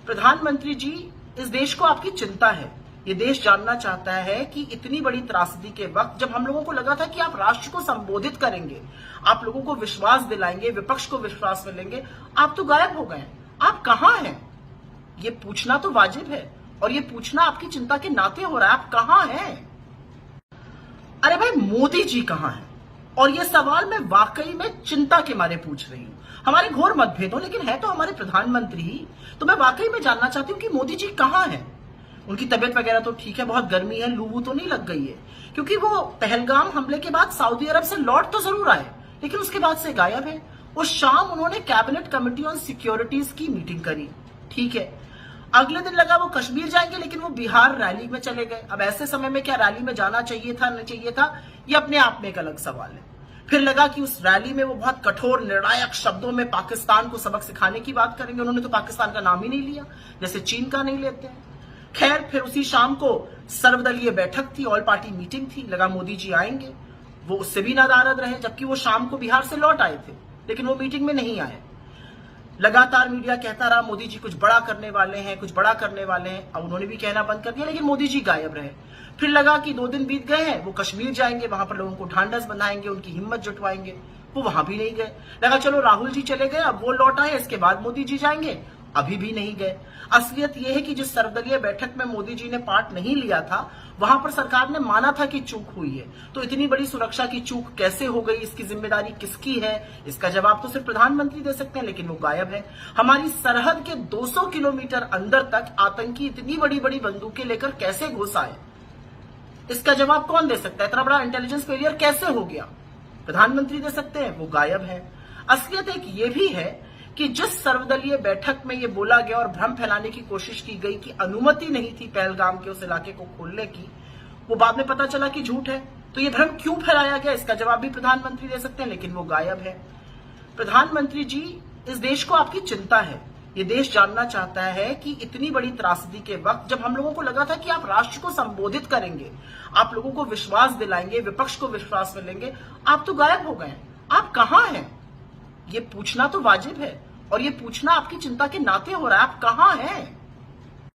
प्रधानमंत्री जी, इस देश को आपकी चिंता है। ये देश जानना चाहता है कि इतनी बड़ी त्रासदी के वक्त जब हम लोगों को लगा था कि आप राष्ट्र को संबोधित करेंगे, आप लोगों को विश्वास दिलाएंगे, विपक्ष को विश्वास में लेंगे, आप तो गायब हो गए। आप कहां हैं? ये पूछना तो वाजिब है और ये पूछना आपकी चिंता के नाते हो रहा है। आप कहां हैं? अरे भाई, मोदी जी कहां हैं? और ये सवाल मैं वाकई में चिंता के मारे पूछ रही हूं। हमारे घोर मतभेद हो, लेकिन है तो हमारे प्रधानमंत्री ही। तो मैं वाकई में जानना चाहती हूं कि मोदी जी कहां हैं। उनकी तबीयत वगैरह तो ठीक है, बहुत गर्मी है, लू तो नहीं लग गई है, क्योंकि वो पहलगाम हमले के बाद सऊदी अरब से लौट तो जरूर आए, लेकिन उसके बाद से गायब है। उस शाम उन्होंने कैबिनेट कमेटी ऑन सिक्योरिटीज की मीटिंग करी, ठीक है। अगले दिन लगा वो कश्मीर जाएंगे, लेकिन वो बिहार रैली में चले गए। अब ऐसे समय में क्या रैली में जाना चाहिए था, नहीं चाहिए था, ये अपने आप में एक अलग सवाल है। फिर लगा कि उस रैली में वो बहुत कठोर निर्णायक शब्दों में पाकिस्तान को सबक सिखाने की बात करेंगे। उन्होंने तो पाकिस्तान का नाम ही नहीं लिया, जैसे चीन का नहीं लेते हैं। खैर, फिर उसी शाम को सर्वदलीय बैठक थी, ऑल पार्टी मीटिंग थी। लगा मोदी जी आएंगे, वो उससे भी नादारद रहे, जबकि वो शाम को बिहार से लौट आए थे, लेकिन वो मीटिंग में नहीं आए। लगातार मीडिया कहता रहा मोदी जी कुछ बड़ा करने वाले हैं, कुछ बड़ा करने वाले हैं। अब उन्होंने भी कहना बंद कर दिया, लेकिन मोदी जी गायब रहे। फिर लगा कि 2 दिन बीत गए हैं, वो कश्मीर जाएंगे, वहां पर लोगों को ढांढस बंधाएंगे, उनकी हिम्मत जुटवाएंगे। वो वहां भी नहीं गए। लगा चलो राहुल जी चले गए, अब वो लौट आए, इसके बाद मोदी जी जाएंगे, अभी भी नहीं गए। असलियत यह है कि जिस सर्वदलीय बैठक में मोदी जी ने पार्ट नहीं लिया था, वहां पर सरकार ने माना था कि चूक हुई है। तो इतनी बड़ी सुरक्षा की चूक कैसे हो गई, इसकी जिम्मेदारी किसकी है, इसका जवाब तो सिर्फ प्रधानमंत्री दे सकते हैं, लेकिन वो गायब है। हमारी सरहद के 200 किलोमीटर अंदर तक आतंकी इतनी बड़ी बड़ी बंदूकें लेकर कैसे घुस आए, इसका जवाब कौन दे सकता है? इतना बड़ा इंटेलिजेंस फेलियर कैसे हो गया? प्रधानमंत्री दे सकते हैं, वो गायब है। असलियत एक ये भी है कि जिस सर्वदलीय बैठक में ये बोला गया और भ्रम फैलाने की कोशिश की गई कि अनुमति नहीं थी पहलगाम के उस इलाके को खोलने की, वो बाद में पता चला कि झूठ है। तो ये भ्रम क्यों फैलाया गया, इसका जवाब भी प्रधानमंत्री दे सकते हैं, लेकिन वो गायब है। प्रधानमंत्री जी, इस देश को आपकी चिंता है। ये देश जानना चाहता है कि इतनी बड़ी त्रासदी के वक्त जब हम लोगों को लगा था कि आप राष्ट्र को संबोधित करेंगे, आप लोगों को विश्वास दिलाएंगे, विपक्ष को विश्वास में लेंगे, आप तो गायब हो गए। आप कहां हैं? ये पूछना तो वाजिब है और ये पूछना आपकी चिंता के नाते हो रहा है। आप कहां हैं?